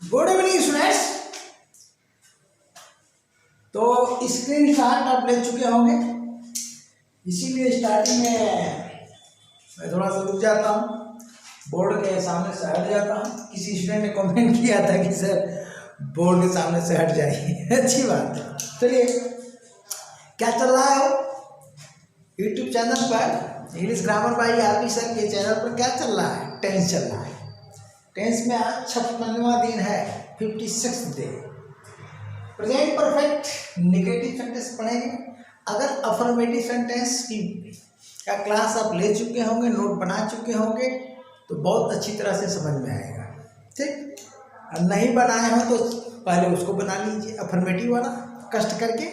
Good evening students. तो screen shot आप ले चुके होंगे, इसीलिए स्टार्टिंग में मैं थोड़ा सा रुक जाता हूँ, बोर्ड के सामने से हट जाता हूँ। किसी स्टूडेंट ने कमेंट किया था कि सर बोर्ड के सामने से हट जाइए। अच्छी बात है। चलिए, क्या चल रहा है यूट्यूब चैनल पर English grammar by RP sir के चैनल पर क्या चल रहा है? टेंस चल रहा है। टेंस में आज 56वां दिन है, 56th day. Present perfect negative sentence पढ़ेंगे। अगर अफर्मेटिव सेंटेंस की का क्लास आप ले चुके होंगे, नोट बना चुके होंगे, तो बहुत अच्छी तरह से समझ में आएगा। ठीक, और नहीं बनाए हो तो पहले उसको बना लीजिए, अफर्मेटिव वाला कष्ट करके,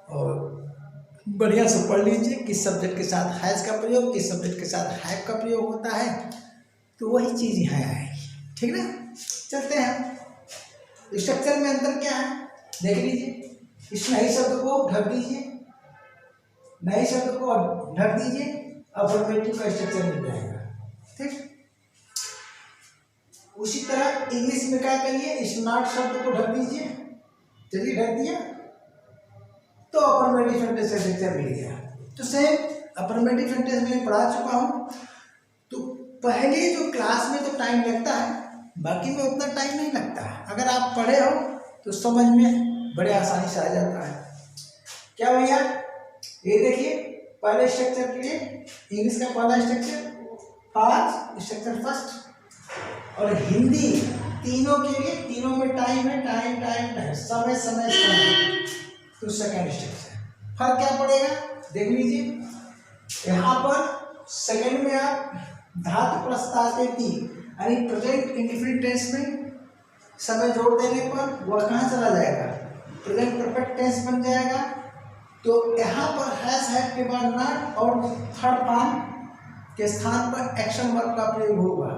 और बढ़िया से पढ़ लीजिए किस सब्जेक्ट के साथ हैज का प्रयोग, किस सब्जेक्ट के साथ हैव का प्रयोग होता है, तो वही चीज़ यहाँ आएगी। ठीक ना, चलते हैं। स्ट्रक्चर में अंतर क्या है देख लीजिए। इस नए शब्द को ढक दीजिए, नए शब्द को ढक दीजिए, अफर्मेटिव का स्ट्रक्चर मिल जाएगा। ठीक, उसी तरह इंग्लिश में क्या करिए, स्मार्ट शब्द को ढक दीजिए। चलिए, ढक दिया तो अफर्मेटिव सेंटेंस का स्ट्रक्चर मिल गया। तो सेम अफर्मेटिव सेंटेंस में पढ़ा चुका हूँ। तो पहले जो क्लास में तो टाइम लगता है, बाकी में उतना टाइम नहीं लगता है। अगर आप पढ़े हो तो समझ में बड़े आसानी से आ जाता है। क्या भैया, ये देखिए, पहले स्ट्रक्चर के लिए इंग्लिश का पहला स्ट्रक्चर फास्ट स्ट्रक्चर फर्स्ट, और हिंदी तीनों के लिए, तीनों में टाइम है, टाइम टाइम टाइम, समय समय समय, तो सेकेंड स्ट्रक्चर। फर्क क्या पड़ेगा देख लीजिए। यहाँ पर सेकेंड में आप धातु प्रस्तावती यानी प्रेजेंट इंडिफिनिट टेंस में समय जोड़ देने पर वह कहाँ चला जाएगा, प्रेजेंट परफेक्ट टेंस बन जाएगा। तो यहाँ पर हैज हैव के बाद नॉट और थर्ड फॉर्म के स्थान पर एक्शन वर्ब का प्रयोग होगा,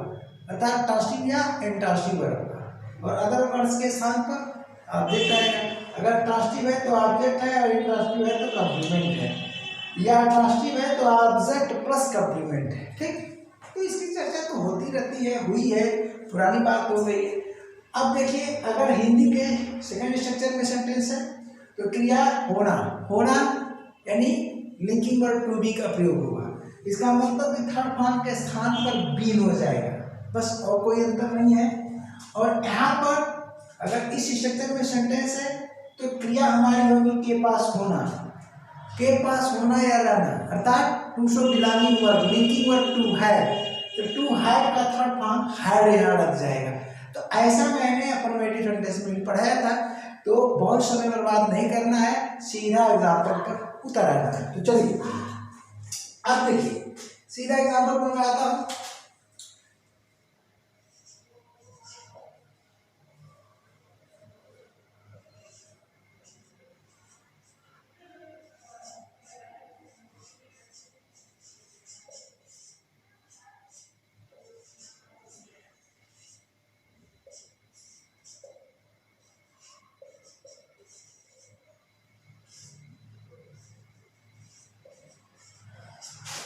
अर्थात ट्रांसिटिव या इंट्रांसिटिव वर्ब का, और अदर वर्ड्स के स्थान पर ऑब्जेक्ट आएगा। अगर ट्रांसिटिव है तो ऑब्जेक्ट है, और इंट्रांसिटिव है तो कॉम्प्लीमेंट है, या ट्रांसिटिव है तो ऑब्जेक्ट प्लस कॉम्प्लीमेंट है। ठीक, तो इसकी चर्चा तो होती रहती है, हुई है, पुरानी बात हो गई है। अब देखिए, अगर हिंदी के सेकंड स्ट्रक्चर में सेंटेंस है तो क्रिया होना, होना यानी लिंकिंग वर्ब टू बी का प्रयोग होगा। इसका मतलब कि थर्ड फॉर्म के स्थान पर बीन हो जाएगा, बस, और कोई अंतर नहीं है। और यहाँ पर अगर इस स्ट्रक्चर में सेंटेंस है तो क्रिया हमारी होगी के पास होना, के पास होना या रहना, अर्थात to show belonging verb, linking verb to है, तो टू हैव का थर्ड फॉर्म हैड यहाँ लग जाएगा। तो ऐसा मैंने अफर्मेटिव सेंटेंस में पढ़ाया था, तो बहुत समय बर्बाद नहीं करना है, सीधा एग्जाम्पल पर उतर आना है। तो चलिए, अब देखिए, सीधा एग्जाम्पल पर मैं आता हूँ।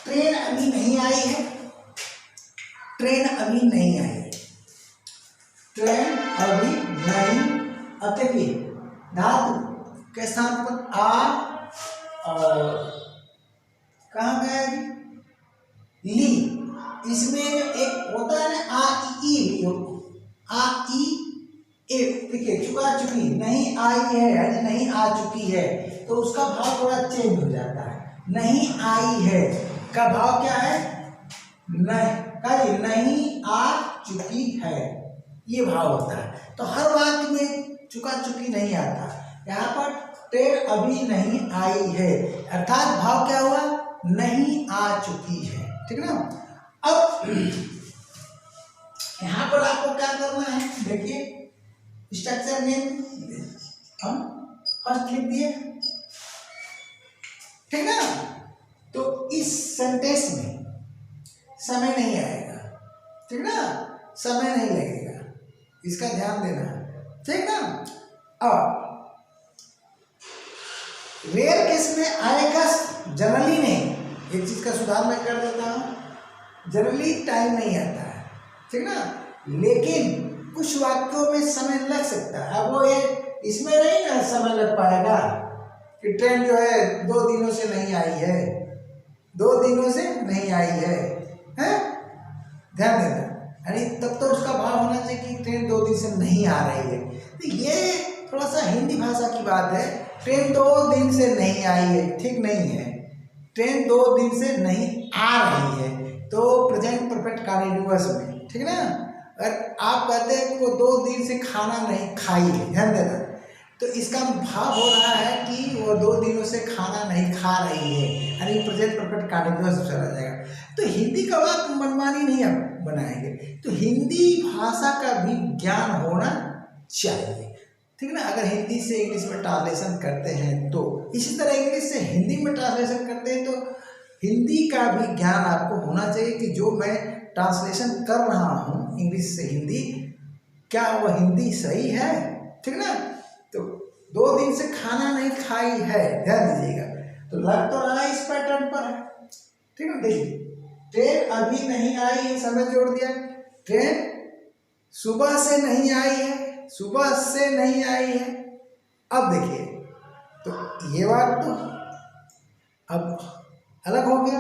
ट्रेन अभी नहीं आई है, ट्रेन अभी नहीं आई है, ट्रेन अभी नहीं। अब देखिए, धातु के स्थान पर आ, और कहाँ गया जी, ली। इसमें एक होता है ना आ ई, आ ई ए, देखिए चुका चुकी नहीं आई है यानी नहीं आ चुकी है, तो उसका भाव थोड़ा चेंज हो जाता है। नहीं आई है का भाव क्या है, नहीं, नहीं आ चुकी है, ये भाव होता है। तो हर वाक्य में चुका चुकी नहीं आता, यहाँ पर ट्रेन अभी नहीं आई है, अर्थात भाव क्या हुआ, नहीं आ चुकी है। ठीक ना। अब यहाँ पर आपको क्या करना है, देखिए, स्ट्रक्चर नेम हम फर्स्ट लिख दिए। ठीक ना। तो इस सेंटेंस में समय नहीं आएगा, ठीक ना, समय नहीं लगेगा, इसका ध्यान देना है। ठीक ना। अब रेयर केस में आएगा, जनरली नहीं। एक चीज का सुधार मैं कर देता हूँ, जनरली टाइम नहीं आता है, ठीक ना, लेकिन कुछ वाक्यों में समय लग सकता है। अब वो ये इसमें नहीं ना समय लग पाएगा कि ट्रेन जो है 2 दिनों से नहीं आई है, 2 दिनों से नहीं आई है, हैं? ध्यान देना, यानी तब तो उसका भाव होना चाहिए कि ट्रेन 2 दिन से नहीं आ रही है। तो ये थोड़ा सा हिंदी भाषा की बात है। ट्रेन 2 दिन से नहीं आई है, ठीक नहीं है। ट्रेन 2 दिन से नहीं आ रही है, तो प्रेजेंट परफेक्ट कंटीन्यूअस में, ठीक ना। अगर आप कहते हैं कि वो 2 दिन से खाना नहीं खाई है, ध्यान देना, तो इसका भाव हो रहा है कि वो 2 दिनों से खाना नहीं खा रही है, यानी प्रेजेंट परफेक्ट कंटीन्यूअस चला जाएगा। तो हिंदी का बात मनमानी नहीं आप बनाएंगे। तो हिंदी भाषा का भी ज्ञान होना चाहिए, ठीक ना। अगर हिंदी से इंग्लिश में ट्रांसलेशन करते हैं तो इसी तरह इंग्लिश से हिंदी में ट्रांसलेशन करते हैं तो हिंदी का भी ज्ञान आपको होना चाहिए कि जो मैं ट्रांसलेशन कर रहा हूँ इंग्लिश से हिंदी, क्या वह हिंदी सही है, ठीक ना। तो 2 दिन से खाना नहीं खाई है, ध्यान दीजिएगा, तो लग तो रहा है इस पैटर्न पर है, ठीक है। देखिए ट्रेन अभी नहीं आई है, समय जोड़ दिया। ट्रेन सुबह से नहीं आई है, सुबह से नहीं आई है। अब देखिए तो ये बात तो अब अलग हो गया।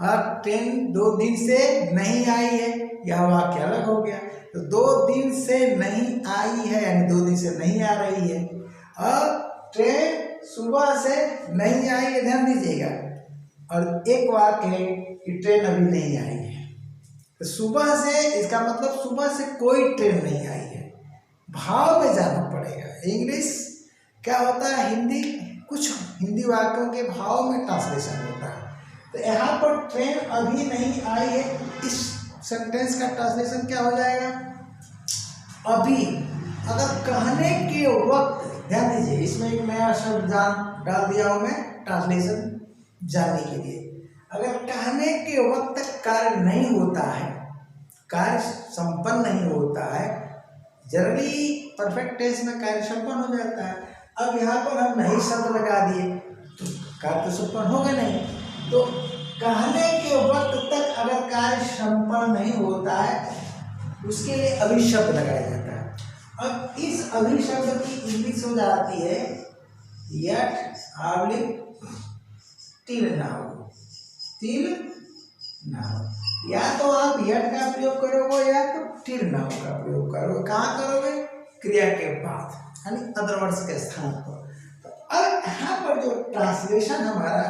अब ट्रेन 2 दिन से नहीं आई है, यह वाक्य अलग हो गया। तो 2 दिन से नहीं आई है यानी 2 दिन से नहीं आ रही है। अब ट्रेन सुबह से नहीं आई है, ध्यान दीजिएगा, और एक वाक्य है कि ट्रेन अभी नहीं आई है। तो सुबह से इसका मतलब सुबह से कोई ट्रेन नहीं आई है। भाव में जाना पड़ेगा। इंग्लिश क्या होता है, हिंदी कुछ हिंदी वाक्यों के भाव में ट्रांसलेशन होता है। तो यहाँ पर ट्रेन अभी नहीं आई है, इस सेंटेंस का ट्रांसलेशन क्या हो जाएगा, अभी। अगर कहने के वक्त, ध्यान दीजिए इसमें एक नया शब्द डाल दिया हूँ मैं ट्रांसलेशन जानने के लिए। अगर कहने के वक्त तक कार्य नहीं होता है, कार्य संपन्न नहीं होता है, जनरली परफेक्ट टेंस में कार्य संपन्न हो जाता है। अब यहाँ पर हम नहीं शब्द लगा दिए तो कार्य तो संपन्न होगा नहीं। तो कहने के वक्त तक अगर कार्य संपन्न नहीं होता है उसके लिए अभी शब्द लगाया जाता है। अब इस अभी शब्द की इंग्लिश हो जाती है yet till now, till now. या तो आप यट का प्रयोग करोगे या तो टिल नाउ का प्रयोग करोगे। कहाँ करोगे, क्रिया के बाद, यानी अदर वर्ड्स के स्थान पर। तो अब यहाँ पर जो ट्रांसलेशन हमारा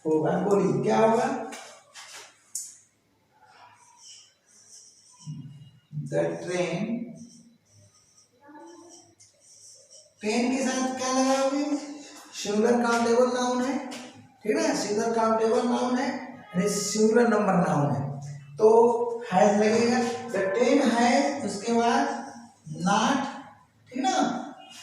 होगा, बोलिए क्या होगा, द ट्रेन, ट्रेन के साथ क्या लगाओगे, सिंगुलर काउंटेबल नाउन है, ठीक है, सिंगुलर काउंटेबल नाउन है, सिंगुलर नंबर नाउन है, तो हैज लगेगा। द ट्रेन हैज, उसके बाद नॉट, ठीक ना।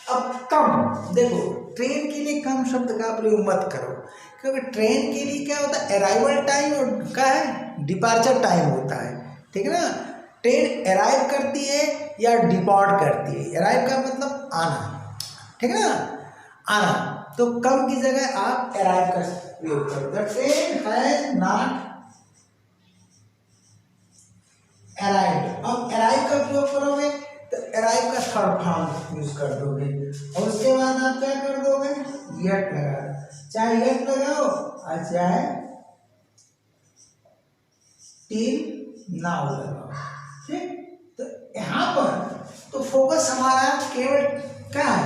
अब कम, देखो ट्रेन के लिए कम शब्द का प्रयोग मत करो, क्योंकि ट्रेन के लिए क्या होता है, अराइवल टाइम और क्या है, डिपार्चर टाइम होता है, ठीक है ना। ट्रेन अराइव करती है या डिपार्ट करती है। अराइव का मतलब आना, ठीक है ना, आना। तो कम की जगह आप अराइव का प्रयोग करो। The train has not arrived. अब अराइव का प्रयोग करोगे तो अराइव का थर्ड फॉर्म यूज कर दोगे, और उसके बाद आप क्या कर दोगे, यट लगा दो। चाहे यट लगाओ और चाहे टिल नाउ लगाओ, ठीक। तो यहाँ पर तो फोकस हमारा केवल क्या है,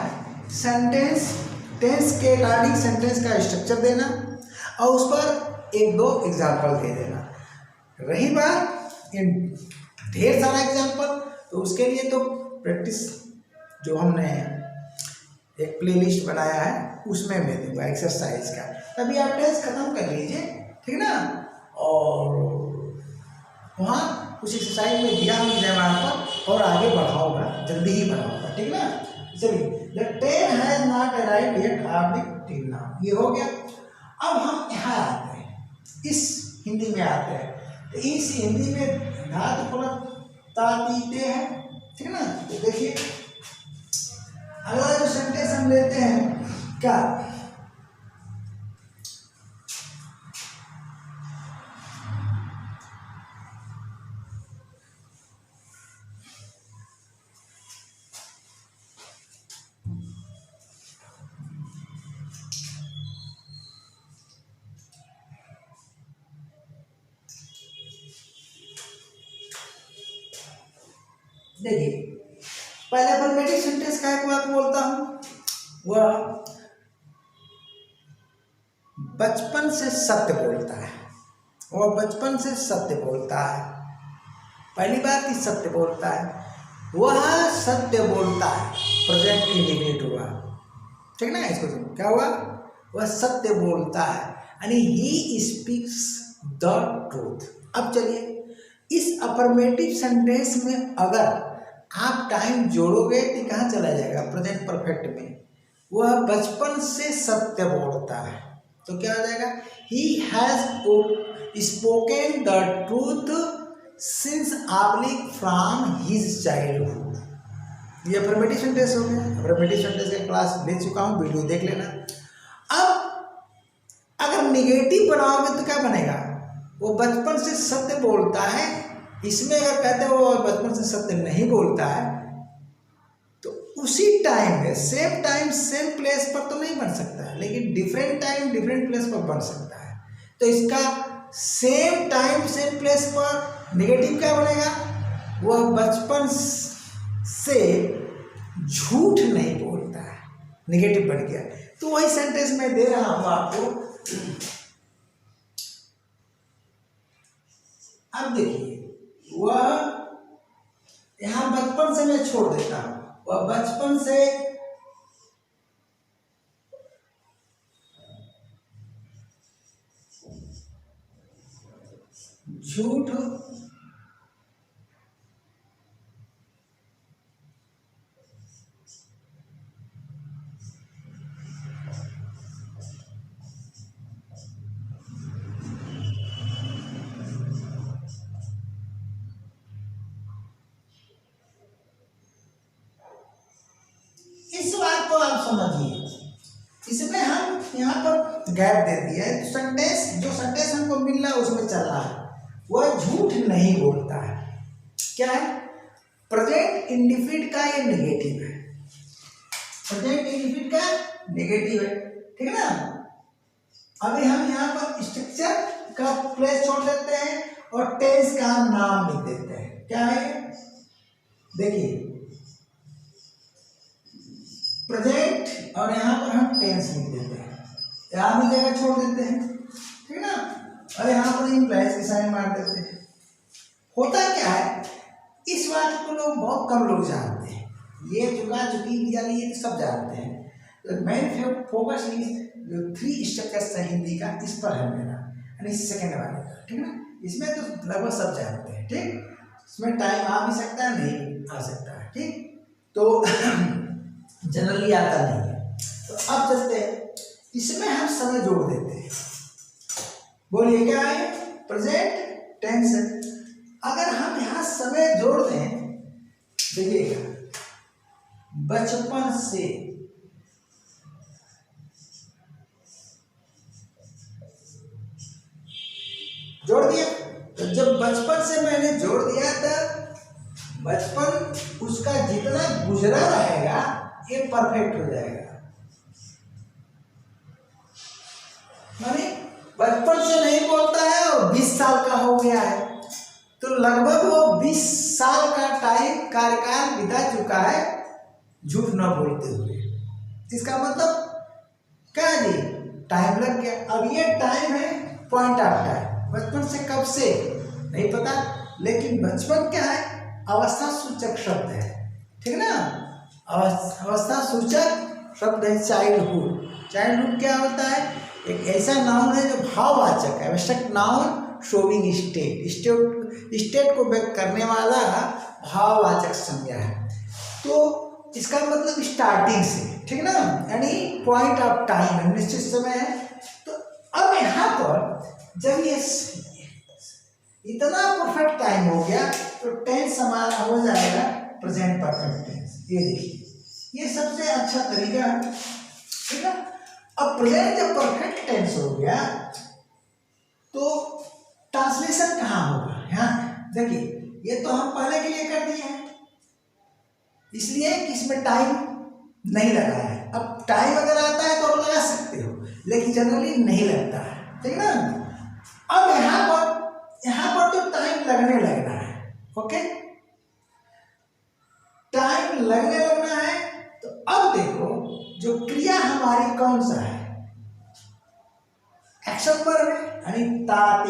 सेंटेंस, टेंस के अकॉर्डिंग सेंटेंस का स्ट्रक्चर देना और उस पर 1-2 एग्जाम्पल दे देना। रही बात इन ढेर सारा एग्जाम्पल, तो उसके लिए तो प्रैक्टिस जो हमने एक प्लेलिस्ट बनाया है उसमें मैं दूंगा एक्सरसाइज का, तभी आप टेस्ट खत्म कर लीजिए, ठीक ना। और वहाँ उस एक्सरसाइज में दिया हम एग्जाम पर और आगे बढ़ाऊंगा, जल्दी ही बढ़ाऊंगा, ठीक ना। चलिए, the train has not arrived yet till now, ये हो गया। अब हम यहाँ आते हैं, इस हिंदी में आते हैं। तो इस हिंदी में धातु फलक तातीते हैं, ठीक ना। तो देखिए अगला जो सेंटेंस हम लेते हैं क्या, देखिए पहले अफर्मेटिव सेंटेंस का एक बात बोलता हूँ, वह बचपन से सत्य बोलता है, वह बचपन से सत्य बोलता है। पहली बात कि सत्य बोलता है, वह सत्य बोलता है, प्रेजेंट इंडिकेट हुआ, ठीक ना। इसको क्या हुआ, वह सत्य बोलता है, यानी ही स्पीक्स द ट्रूथ। अब चलिए इस अफर्मेटिव सेंटेंस में अगर आप टाइम जोड़ोगे तो कहाँ चला जाएगा, प्रेजेंट परफेक्ट में। वह बचपन से सत्य बोलता है, तो क्या हो जाएगा, he has spoken the truth since oblique from his childhood. ये अफर्मेटिव सेंटेंस हो गया। अफर्मेटिव सेंटेंस का क्लास ले चुका हूँ, वीडियो देख लेना। अब अगर निगेटिव बनाओगे तो क्या बनेगा, वो बचपन से सत्य बोलता है। इसमें अगर कहते हो वो बचपन से सत्य नहीं बोलता है, तो उसी टाइम में सेम टाइम सेम प्लेस पर तो नहीं बन सकता है, लेकिन डिफरेंट टाइम डिफरेंट प्लेस पर बन सकता है। तो इसका सेम टाइम सेम प्लेस पर नेगेटिव क्या बनेगा, वह बचपन से झूठ नहीं बोलता है, नेगेटिव बन गया। तो वही सेंटेंस मैं दे रहा हूं आपको। अब देखिए वह, यहां बचपन से मैं छोड़ देता हूं, वह बचपन से झूठ समझिए। इसमें हम यहाँ पर गैप दे दिया है, सेंटेंस जो सेंटेंस हमको मिल रहा है उसमें चल रहा है, वह झूठ नहीं बोलता है। क्या है, प्रेजेंट इंडिफिनिट का ये नेगेटिव है, प्रेजेंट इंडिफिनिट का नेगेटिव है, ठीक है ना। अभी हम यहाँ पर स्ट्रक्चर का प्लेस छोड़ देते हैं और टेंस का नाम लिख देते हैं। क्या है, देखिए प्रेजेंट और यहाँ पर हम टेंस लिख देते हैं, यहाँ भी जगह छोड़ देते हैं, ठीक है ना। और यहाँ पर इम्प्लाइज की साइन मार देते हैं। होता क्या है, इस बात को लोग बहुत कम लोग जानते हैं, ये चुका चुकी भी जानी ये सब जानते हैं। तो मेन फोकस जो 3 स्ट्रक्चर्स है हिंदी का, इस पर है मेरा, यानी सेकेंड वाले का, ठीक है ना। इसमें तो लगभग सब जानते हैं, ठीक। इसमें टाइम आ भी सकता है, नहीं आ सकता है, ठीक। तो जनरली आता नहीं है। तो अब चलते हैं, इसमें हम समय जोड़ देते हैं। बोलिए क्या है, प्रेजेंट टेंस। अगर हम यहाँ समय जोड़ दें, देखिएगा बचपन से, जोड़ दिया। तो जब बचपन से मैंने जोड़ दिया था, बचपन उसका जितना गुजरा रहेगा ये परफेक्ट हो जाएगा। माने बचपन से नहीं बोलता है और 20 साल का हो गया है, तो लगभग वो 20 साल का टाइम कार्यकाल बिता चुका है झूठ न बोलते हुए। इसका मतलब क्या जी, टाइम लग गया। अब ये टाइम है पॉइंट ऑफ टाइम, बचपन से कब से नहीं पता, लेकिन बचपन क्या है, अवस्था सूचक शब्द है, ठीक है ना। अवस्था सूचक शब्द है चाइल्डहुड। चाइल्डहुड क्या होता है, एक ऐसा नाउन है जो भाववाचक है, एब्स्ट्रैक्ट नाउन शोविंग स्टेट को व्यक्त करने वाला भाववाचक संज्ञा है। तो इसका मतलब स्टार्टिंग से, ठीक है ना, यानी पॉइंट ऑफ टाइम निश्चित समय है। तो अब यहाँ पर जब ये इतना परफेक्ट टाइम हो गया तो टेंस हमारा हो जाएगा प्रेजेंट परफेक्ट टेंस। ये देखिए, ये सबसे अच्छा तरीका है, ठीक है। अब प्रेजेंट जब परफेक्ट टेंस हो गया तो ट्रांसलेशन कहाँ होगा, यहाँ देखिए, ये तो हम पहले के लिए कर दिए हैं, इसलिए कि इसमें टाइम नहीं लगा है। अब टाइम अगर आता है तो आप लगा सकते हो, लेकिन जनरली नहीं लगता है, ठीक ना। अब यहाँ पर तो टाइम लगने लग रहा है, ओके।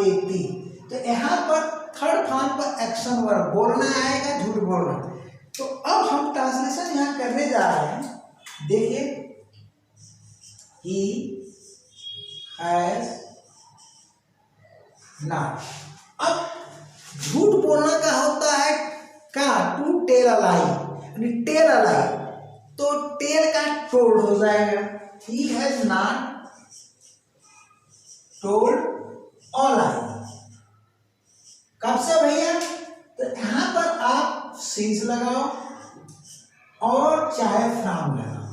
व्यक्ति, तो यहाँ पर थर्ड फॉर्म पर एक्शन वर्ब बोलना आएगा, झूठ बोलना। तो अब हम ट्रांसलेशन यहाँ करने जा रहे हैं। देखिए, ही हैज नॉट। अब झूठ बोलना का होता है का टू टेल अ लाई, यानी टेल अ लाई, तो टेल का टोल्ड हो जाएगा। He has not told a lie. कब से भैया? तो यहां पर आप सिंस लगाओ और चाहे फ्रॉम लगाओ,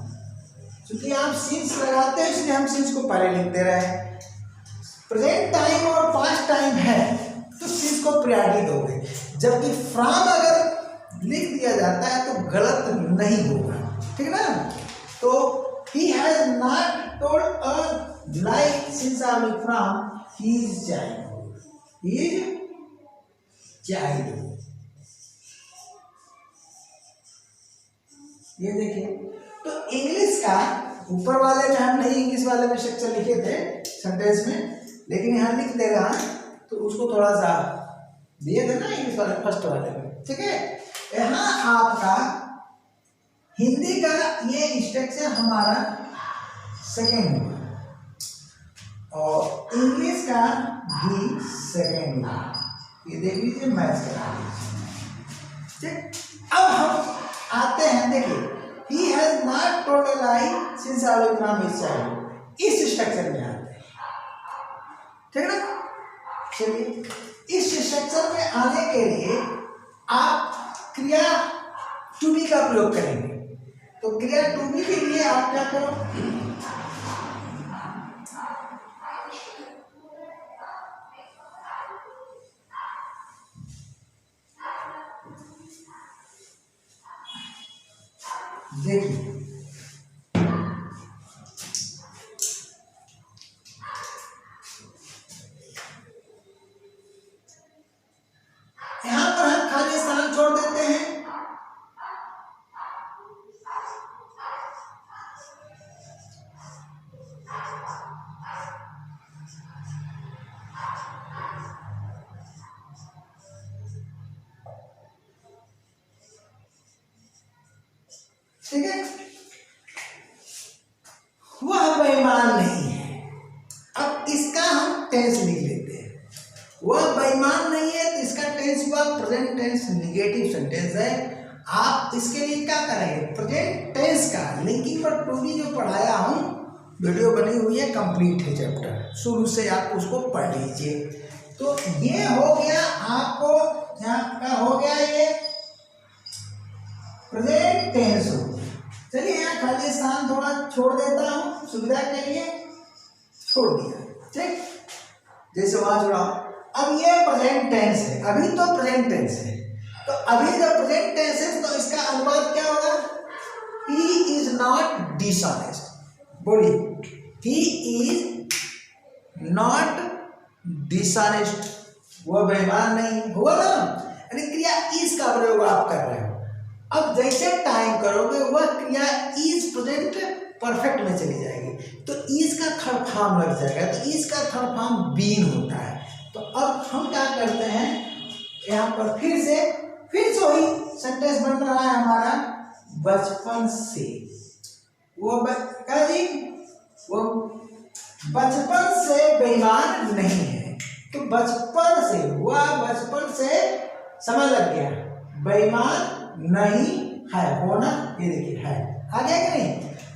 क्योंकि आप सिंस लगाते हैं इसलिए हम सिंस को पहले लिख दे रहे हैं। प्रेजेंट टाइम और पास्ट टाइम है तो सिंस को प्रायोरिटी दोगे, जबकि फ्रॉम अगर लिख दिया जाता है तो गलत नहीं होगा, ठीक है ना। तो ही has not told a lie since I from his child, his child. ये देखिए, तो इंग्लिश का ऊपर वाले में हम नहीं इंग्लिश वाले में स्ट्रक्चर लिखे थे सेंटेंस में, लेकिन यहाँ लिख देगा तो उसको थोड़ा सा दिए थे ना इंग्लिश वाले फर्स्ट वाले में, ठीक है। यहाँ आपका हिंदी का ये स्ट्रक्चर हमारा सेकेंड हुआ और इंग्लिश का भी सेकेंड हुआ। ये देख लीजिए, मैच करा लीजिए, ठीक। अब हम आते हैं, देखिए, ही has not told a lie since I from his child, इस स्ट्रक्चर में आते हैं, ठीक है ना। चलिए, इस स्ट्रक्चर में आने के लिए आप क्रिया टू बी का प्रयोग करेंगे। तो क्रिया टू बी के लिए आप क्या करो, देखिए, यहां पर हम खाली स्थान छोड़ देते हैं। ठीक है, वह बेईमान नहीं है। अब इसका हम टेंस लिख लेते हैं। वह बेईमान नहीं है तो इसका टेंस हुआ प्रेजेंट टेंस, निगेटिव सेंटेंस है। आप इसके लिए क्या करेंगे, प्रेजेंट टेंस का लिंकिंग पर टू बी जो पढ़ाया हूं, वीडियो बनी हुई है, कंप्लीट है चैप्टर, शुरू से आप उसको पढ़ लीजिए। तो ये हो गया आपको, यहाँ का हो गया ये प्रेजेंट टेंस हो। चलिए, यहाँ खाली स्थान थोड़ा छोड़ देता हूँ सुविधा के लिए, छोड़ दिया, ठीक, जैसे वहां छोड़ा। अब ये प्रेजेंट टेंस है, अभी तो प्रेजेंट टेंस है, तो अभी जब प्रेजेंट टेंस है तो इसका अनुवाद क्या होगा, ही इज नॉट डिसऑनेस्ट। बोलिए, ही इज नॉट डिसऑनेस्ट, वह बेईमान नहीं हुआ ना, यानी क्रिया इज का प्रयोग आप कर रहे हो। अब जैसे टाइम करोगे वह क्रिया इज प्रेजेंट परफेक्ट में चली जाएगी, तो इज का थर्ड फॉर्म लग जाएगा, तो इज का थर्ड फॉर्म बीन होता है। तो अब हम क्या करते हैं, यहाँ पर फिर से वही सेंटेंस बन रहा है हमारा, बचपन से वो क्या जी, वो बचपन से बेईमान नहीं है। तो बचपन से, वह बचपन से समझ लग गया, बेईमान नहीं है, होना ये देखिए है, आ गया कि नहीं।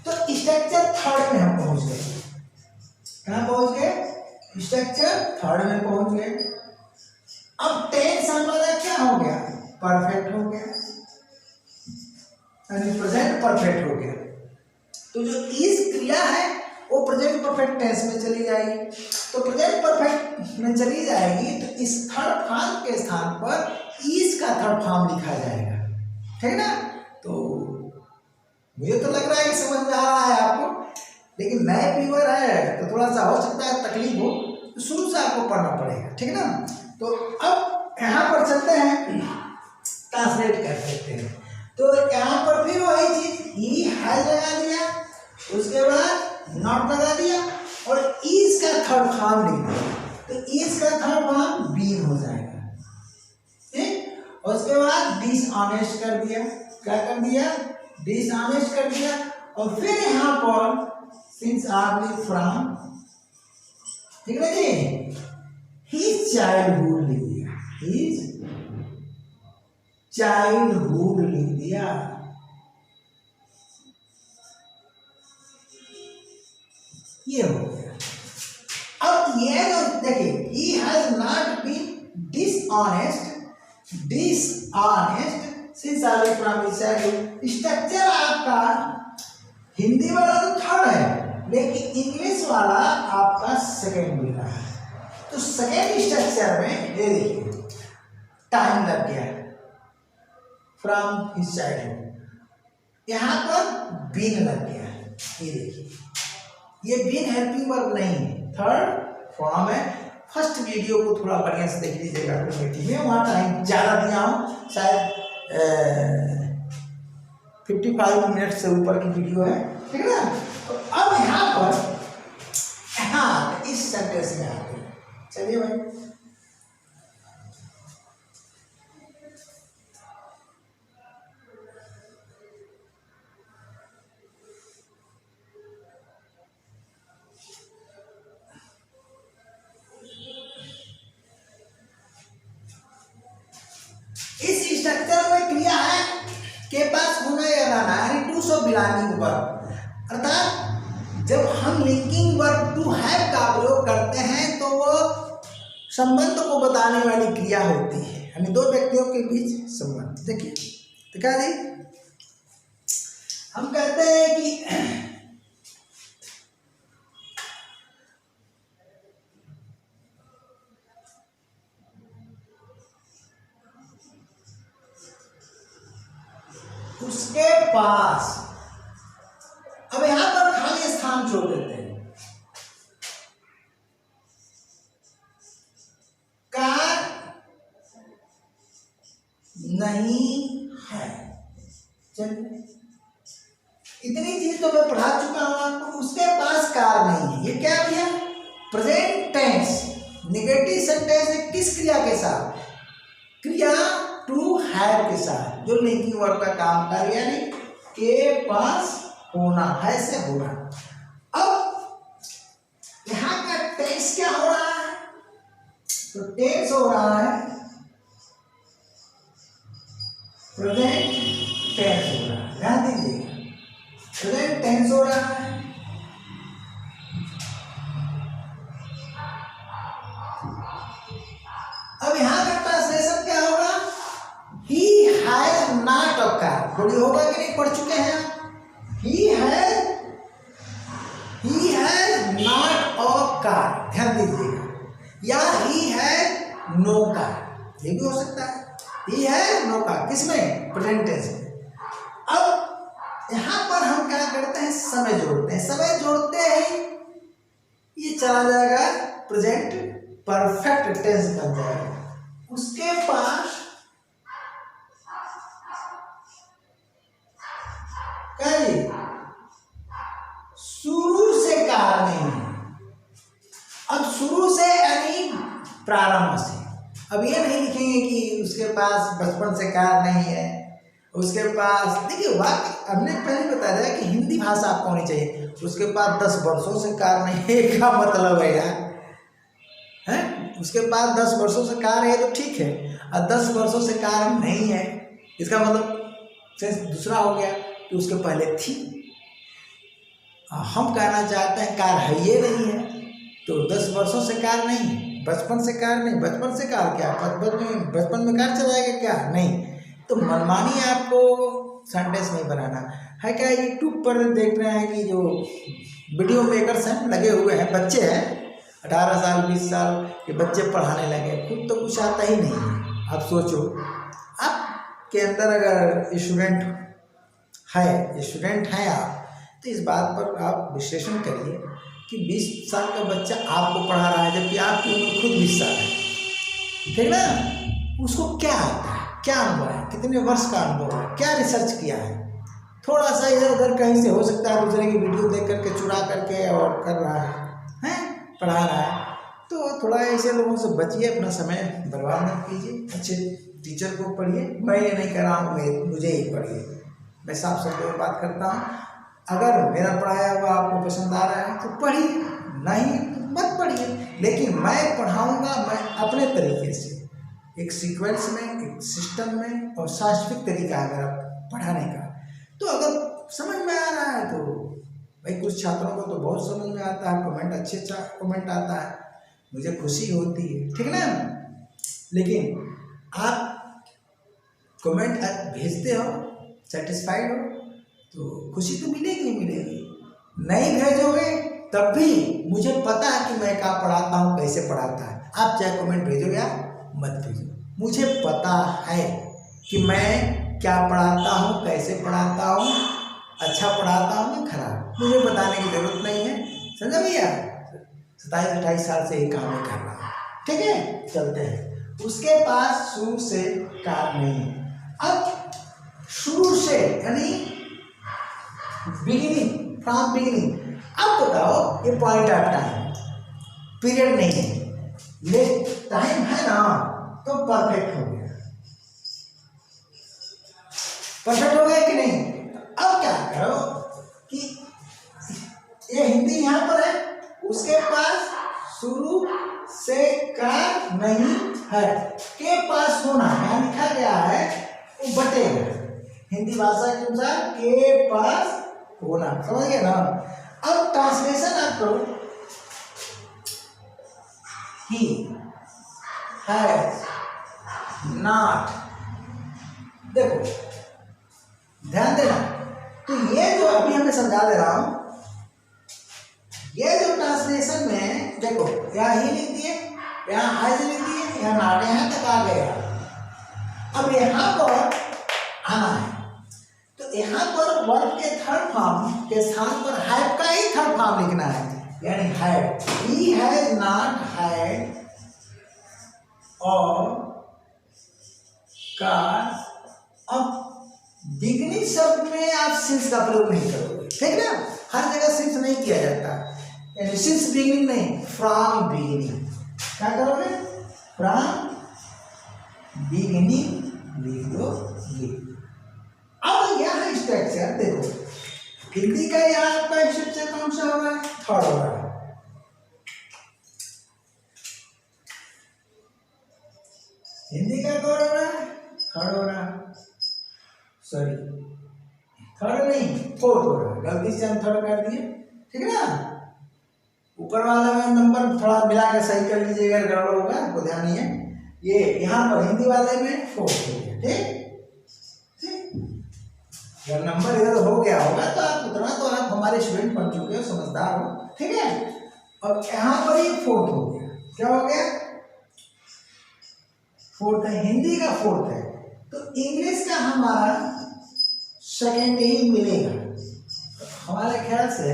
तो स्ट्रक्चर थर्ड में हम पहुंच गए, कहां पहुंच गए, स्ट्रक्चर थर्ड में पहुंच गए। अब टेंस हमारा क्या हो गया, परफेक्ट हो गया, यानी प्रेजेंट परफेक्ट हो गया। तो जो इस क्रिया है वो प्रेजेंट परफेक्ट टेंस में चली जाएगी। तो प्रेजेंट परफेक्ट में चली जाएगी तो इस थर्ड फॉर्म के स्थान पर इज का थर्ड फॉर्म लिखा जाएगा, ठीक है ना। तो मुझे तो लग रहा है कि समझ में आ रहा है आपको, लेकिन नए व्यूअर है तो थोड़ा सा हो सकता है तकलीफ हो, तो शुरू से आपको पढ़ना पड़ेगा, ठीक है ना। तो अब यहाँ पर चलते हैं, ट्रांसलेट कर सकते हैं। तो यहाँ पर फिर वही चीज, ही हैज लगा दिया, उसके बाद नॉट लगा दिया और इज का थर्ड फॉर्म लिख दिया। तो इज का थर्ड फॉर्म बीन हो जाएगा, ठीक। और उसके बाद डिसऑनेस्ट कर दिया, क्या कर दिया, डिसऑनेस्ट कर दिया। और फिर यहाँ पर सिंस आर्ली फ्रॉम, ठीक है जी, हिज चाइल्डहुड लिख दिया, हिज चाइल्डहुड लिख दिया। ये हो गया। अब ये जो देखिए, he has not been dishonest since early from his childhood। Structure आपका हिंदी वाला तो थर्ड है, लेकिन इंग्लिश वाला आपका सेकेंड मिल रहा है। तो सेकेंड स्ट्रक्चर में ये देखिए टाइम लग गया फ्रॉम हिज चाइल्डहुड, यहाँ पर बीन लग गया, ये देखिए, ये बीन हेल्पिंग वर्ब नहीं है, थर्ड फॉर्म है। फर्स्ट वीडियो को थोड़ा बढ़िया से देख लीजिएगा मीटिंग में, वहाँ टाइम ज़्यादा दिया हूँ, शायद 55 मिनट से ऊपर की वीडियो है, ठीक है ना। तो अब यहाँ पर हाँ इस सेंटेंस में आते हैं, चलिए भाई। इस स्ट्रक्चर में क्रिया है के पास होना या रहना, यानी टू सो बिलोंगिंग वर्ब, अर्थात जब हम लिंकिंग वर्ब टू हैव का प्रयोग करते हैं तो वो संबंध को बताने वाली क्रिया होती है, यानी दो व्यक्तियों के बीच संबंध। देखिए तो क्या जी, हम कहते हैं कि उसके पास, अब यहां पर खाली स्थान छोड़ देते हैं, कार नहीं है, चलिए इतनी चीज तो मैं पढ़ा चुका हूं आपको। उसके पास कार नहीं है, ये क्या भैया, प्रेजेंट टेंस नेगेटिव सेंटेंस है, किस क्रिया के साथ, क्रिया टू हैव के साथ, जो लिंकिंग वर्ब का काम कर, यानी के पास होना, है से होना। अब यहां का टेंस क्या हो रहा है, तो टेंस हो रहा है प्रेजेंट टेंस हो रहा है, ध्यान दीजिएगा, प्रेजेंट टेंस हो रहा है। अब यहां का ट्रांसलेशन क्या होगा, ही हैज नॉट अ कार, बोलिए होगा कि नहीं, पढ़ चुके हैं आप, ही हैज नॉट अ कार, ध्यान दीजिएगा, या ही हैज नो कार, ये भी हो सकता है, ही हैज नो कार, किसमें, प्रेजेंट टेंस में। अब यहां पर हम क्या करते हैं, समय जोड़ते हैं, समय जोड़ते हैं ये चला जाएगा प्रेजेंट परफेक्ट टेंस बन जाएगा। उसके पास शुरू से कार नहीं है, अब शुरू से यानी प्रारंभ से, अब ये नहीं लिखेंगे कि उसके पास बचपन से कार नहीं है, उसके पास, देखिए वाक्य हमने पहले बता दिया कि हिंदी भाषा आपको होनी चाहिए, उसके पास 10 वर्षों से कार नहीं है, क्या मतलब है यार, है, उसके पास 10 वर्षों से कार है तो ठीक है, और 10 वर्षों से कार नहीं है, इसका मतलब सेंस दूसरा हो गया कि उसके पहले थी। हम कहना चाहते हैं कार है ये नहीं है, तो 10 वर्षों से कार नहीं, बचपन से कार नहीं, बचपन से कार क्या, बचपन में कार चलाएगा क्या, नहीं, तो मनमानी आपको सेंटेंस नहीं बनाना है। क्या यूट्यूब पर देख रहे हैं कि जो वीडियो मेकर्स हैं लगे हुए हैं, बच्चे हैं 18 साल 20 साल के बच्चे पढ़ाने लगे, खुद तो कुछ आता ही नहीं है। आप सोचो, आपके अंदर अगर स्टूडेंट हैं आप, तो इस बात पर आप विश्लेषण करिए कि 20 साल का बच्चा आपको पढ़ा रहा है, जबकि आपकी उम्र खुद 20 साल है, ठीक ना, उसको क्या आता है, क्या अनुभव है, कितने वर्ष का अनुभव है, क्या रिसर्च किया है, थोड़ा सा इधर उधर कहीं से हो सकता है दूसरे की वीडियो देख करके चुरा करके और कर रहा है, पढ़ा रहा है, तो थोड़ा ऐसे लोगों से बचिए, अपना समय बर्बाद मत कीजिए, अच्छे टीचर को पढ़िए। मैं ये नहीं कह रहा हूँ मुझे ही पढ़िए, मैं साफ शब्दों में बात करता हूँ। अगर मेरा पढ़ाया हुआ आपको पसंद आ रहा है तो पढ़िए, नहीं तो मत पढ़िए। लेकिन मैं पढ़ाऊँगा मैं अपने तरीके से, एक सीक्वेंस में, एक सिस्टम में, और साइंटिफिक तरीका है मेरा पढ़ाने का। तो अगर समझ में आ रहा है तो भाई, कुछ छात्रों को तो बहुत समझ में आता है, कमेंट अच्छे कमेंट आता है, मुझे खुशी होती है, ठीक ना। लेकिन आप कमेंट भेजते हो, सेटिस्फाइड हो, तो खुशी तो मिलेगी मिलेगी। नहीं भेजोगे तब भी मुझे पता है कि मैं क्या पढ़ाता हूँ, कैसे पढ़ाता है। आप चाहे कमेंट भेजो या मत भेजो, मुझे पता है कि मैं क्या पढ़ाता हूँ, कैसे पढ़ाता हूँ, अच्छा पढ़ाता हूँ या खराब, मुझे बताने की जरूरत नहीं है। समझा भैया? 27-28 साल से ये काम ही कर रहा हूँ, ठीक है। चलते हैं। उसके पास शुरू से कार नहीं है। अब शुरू से यानी बिगिनिंग, फ्रॉम बिगिनिंग। अब बताओ, ये पॉइंट ऑफ टाइम, पीरियड नहीं है, ले टाइम है ना, तो परफेक्ट हो गया। परफेक्ट हो गया कि नहीं? अब क्या करो कि ये हिंदी यहाँ पर है, उसके पास शुरू से कार नहीं है, के पास होना यहाँ लिखा गया है, वो बटेगा हिंदी भाषा के अनुसार, के पास होना, समझ गए ना। अब ट्रांसलेशन आप करो, ही हैज नॉट। देखो ध्यान देना, तो ये जो अभी हमें समझा दे रहा हूं, ये जो ट्रांसलेशन में देखो, यहाँ ही लिख दिए, यहाँ हैज लिख दिए, यहाँ नॉट, यहाँ तक आ गया। अब यहाँ पर आना है, तो यहाँ पर वर्ब के थर्ड फॉर्म के स्थान पर हैव का ही थर्ड फॉर्म लिखना है, यानी have. He has not had और कार। अब बिगनिंग शब्द में आप सिंस का प्रयोग नहीं करोगे, ठीक ना। हर जगह सिंस नहीं किया जाता, यानी सिंस बिगिनिंग नहीं, फ्रॉम बिगिनिंग। क्या करोगे? फ्रॉम बिगिनिंग लिख दो ये। अब यहाँ स्ट्रक्चर देखो, हिंदी का यहाँ आपका स्ट्रक्चर कौन सा हो रहा है? थर्ड हो रहा है। हिंदी का कौन हो रहा है? थर्ड हो रहा है, सॉरी थर्ड नहीं, फोर्थ हो रहा है, गलती से हम थर्ड कर दिए, ठीक है ना। ऊपर वाला में नंबर थोड़ा मिला के सही कर लीजिएगा, अगर गड़बड़ होगा आपको ध्यान नहीं है। ये यहाँ पर हिंदी वाले में फोर्थ हो गया, ठीक। अगर नंबर इधर हो गया होगा तो आप उतना तो आप हमारे स्टूडेंट बन चुके हो, समझदार हो, ठीक है। अब यहाँ पर ये फोर्थ हो गया, क्या हो गया? फोर्थ है, हिंदी का फोर्थ है, तो इंग्लिश का हमारा सेकेंड ही मिलेगा। हमारे ख्याल से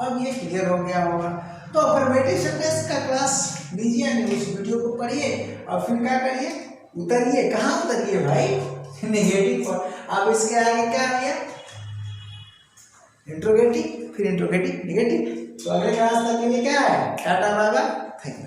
अब ये क्लियर हो गया होगा। तो अफर्मेटिव सेंटेंस का क्लास लीजिए, उस वीडियो को पढ़िए और फिर क्या करिए, उतरिए। कहाँ उतरिए भाई? नेगेटिव पर। अब इसके आगे क्या आ गया? इंट्रोगेटिव, फिर इंट्रोगेटिव, नेगेटिव। तो अगले क्लास तक के लिए क्या है? Tata bye bye, thank you.